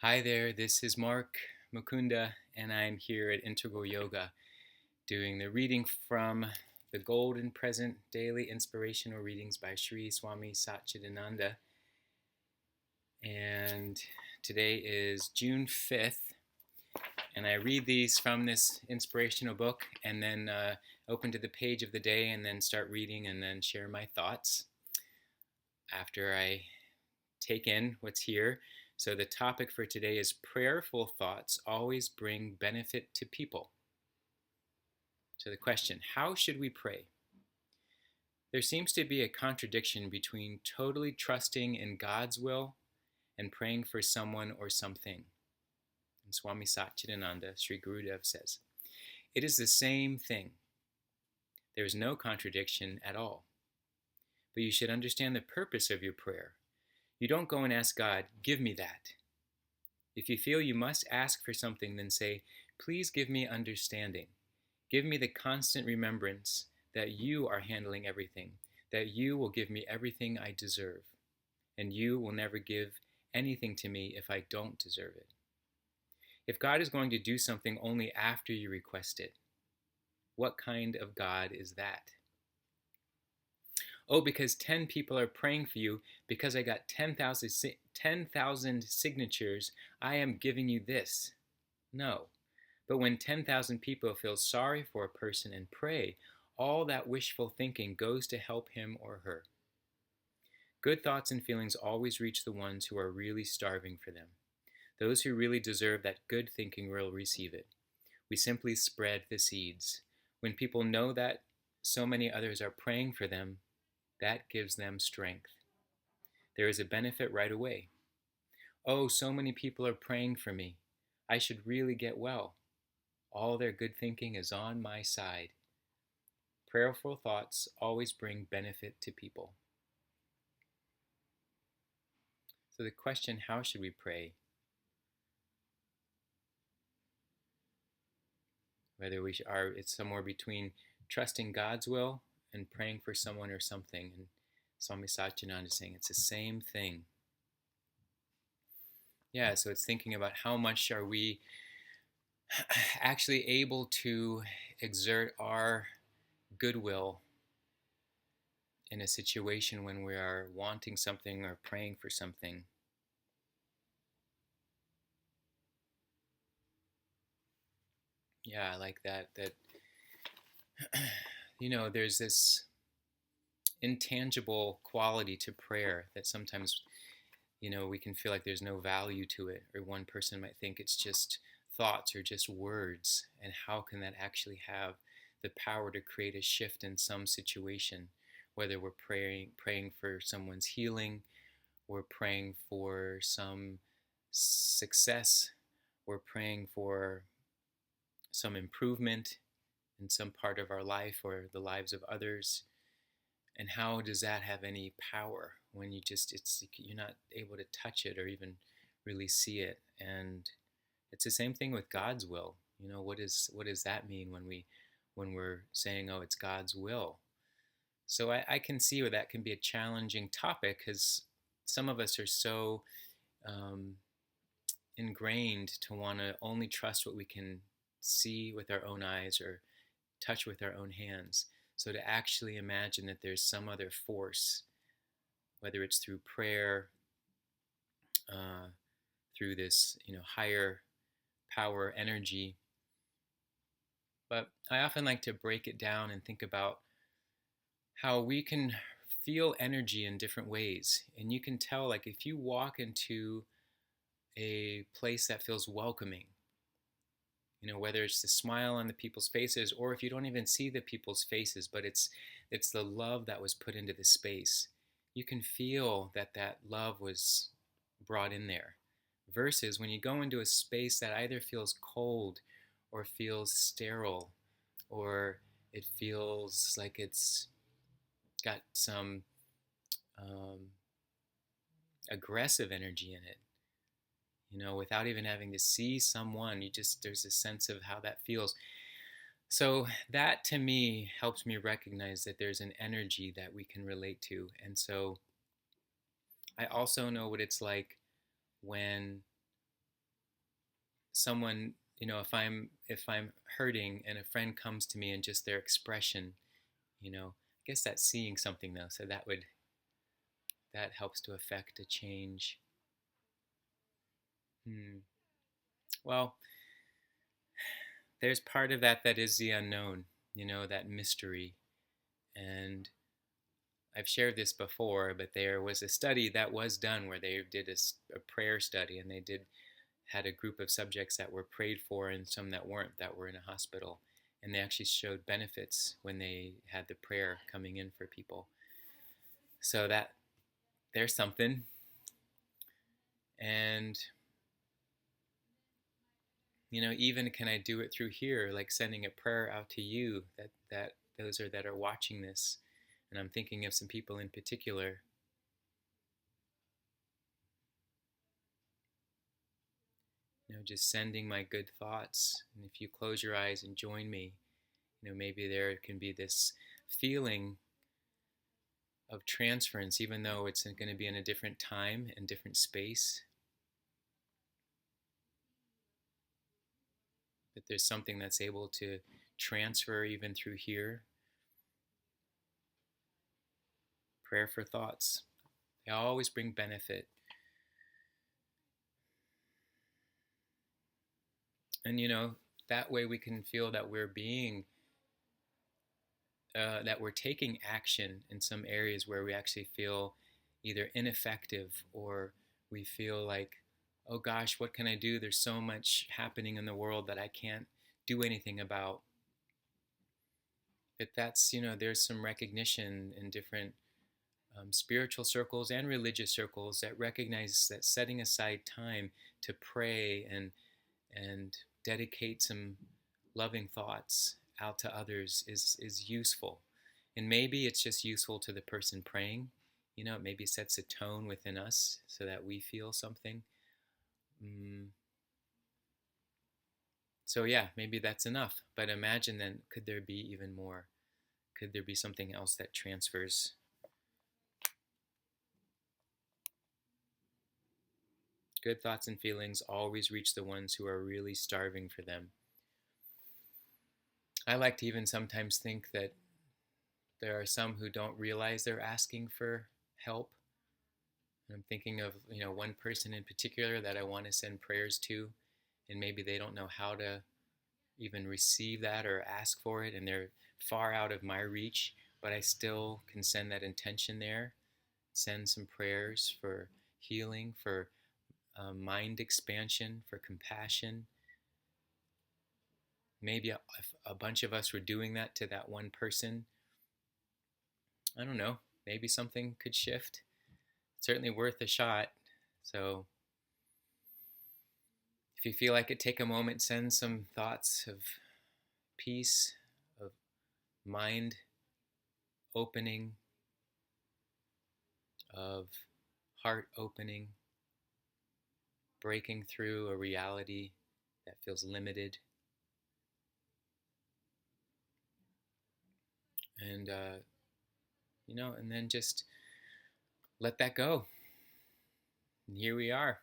Hi there, this is Mark Mukunda, and I'm here at Integral Yoga doing the reading from the Golden Present Daily Inspirational Readings by Sri Swami Satchidananda. And today is June 5th, and I read these from this inspirational book and then open to the page of the day and then start reading and then share my thoughts after I take in what's here. So the topic for today is prayerful thoughts always bring benefit to people. So the question, how should we pray? There seems to be a contradiction between totally trusting in God's will and praying for someone or something. And Swami Satchidananda, Sri Gurudev says, it is the same thing. There is no contradiction at all. But you should understand the purpose of your prayer. You don't go and ask God, give me that. If you feel you must ask for something, then say, please give me understanding. Give me the constant remembrance that you are handling everything, that you will give me everything I deserve, and you will never give anything to me if I don't deserve it. If God is going to do something only after you request it, what kind of God is that? Oh, because 10 people are praying for you, because I got 10,000 signatures, I am giving you this. No. But when 10,000 people feel sorry for a person and pray, all that wishful thinking goes to help him or her. Good thoughts and feelings always reach the ones who are really starving for them. Those who really deserve that good thinking will receive it. We simply spread the seeds. When people know that so many others are praying for them, that gives them strength. There is a benefit right away. Oh, so many people are praying for me. I should really get well. All their good thinking is on my side. Prayerful thoughts always bring benefit to people. So the question, how should we pray? Whether it's somewhere between trusting God's will and praying for someone or something. And Swami Satchidananda is saying it's the same thing. Yeah, so it's thinking about how much are we actually able to exert our goodwill in a situation when we are wanting something or praying for something. Yeah, I like that. There's this intangible quality to prayer that sometimes, we can feel like there's no value to it, or one person might think it's just thoughts or just words. And how can that actually have the power to create a shift in some situation, whether we're praying for someone's healing, we're praying for some success, we're praying for some improvement in some part of our life or the lives of others. And how does that have any power when you're not able to touch it or even really see it? And it's the same thing with God's will. What does that mean when we're saying, oh, it's God's will? So I can see where that can be a challenging topic, because some of us are so um, ingrained to want to only trust what we can see with our own eyes or touch with our own hands. So to actually imagine that there's some other force, whether it's through prayer, uh, through this higher power energy. But I often like to break it down and think about how we can feel energy in different ways. And you can tell, like, if you walk into a place that feels welcoming, whether it's the smile on the people's faces, or if you don't even see the people's faces, but it's the love that was put into the space. You can feel that love was brought in there. Versus when you go into a space that either feels cold or feels sterile, or it feels like it's got some um, aggressive energy in it, without even having to see someone, there's a sense of how that feels. So that to me helps me recognize that there's an energy that we can relate to. And so I also know what it's like when someone, if I'm hurting and a friend comes to me and just their expression, I guess that's seeing something though. So that helps to affect a change. Hmm. Well, there's part of that that is the unknown, that mystery. And I've shared this before, but there was a study that was done where they did a prayer study, and they had a group of subjects that were prayed for and some that weren't, that were in a hospital, and they actually showed benefits when they had the prayer coming in for people. So that there's something. And even can I do it through here, like sending a prayer out to you, that those that are watching this, and I'm thinking of some people in particular. Just sending my good thoughts. And if you close your eyes and join me, maybe there can be this feeling of transference, even though it's going to be in a different time and different space. But there's something that's able to transfer even through here. Prayer for thoughts. They always bring benefit. And that way we can feel that we're that we're taking action in some areas where we actually feel either ineffective, or we feel like, oh gosh, what can I do? There's so much happening in the world that I can't do anything about. But that's, there's some recognition in different spiritual circles and religious circles that recognize that setting aside time to pray and dedicate some loving thoughts out to others is useful. And maybe it's just useful to the person praying. It maybe sets a tone within us so that we feel something. So yeah, maybe that's enough. But imagine then, could there be even more? Could there be something else that transfers? Good thoughts and feelings always reach the ones who are really starving for them. I like to even sometimes think that there are some who don't realize they're asking for help. I'm thinking of, one person in particular that I want to send prayers to, and maybe they don't know how to even receive that or ask for it, and they're far out of my reach, but I still can send that intention there, send some prayers for healing, for mind expansion, for compassion. Maybe if a bunch of us were doing that to that one person, I don't know, maybe something could shift. Certainly worth a shot. So if you feel like it, take a moment, send some thoughts of peace, of mind opening, of heart opening, breaking through a reality that feels limited. And, and then just let that go. And here we are.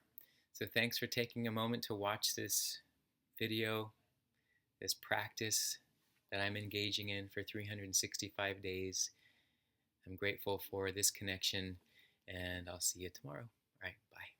So thanks for taking a moment to watch this video, this practice that I'm engaging in for 365 days. I'm grateful for this connection, and I'll see you tomorrow. All right, bye.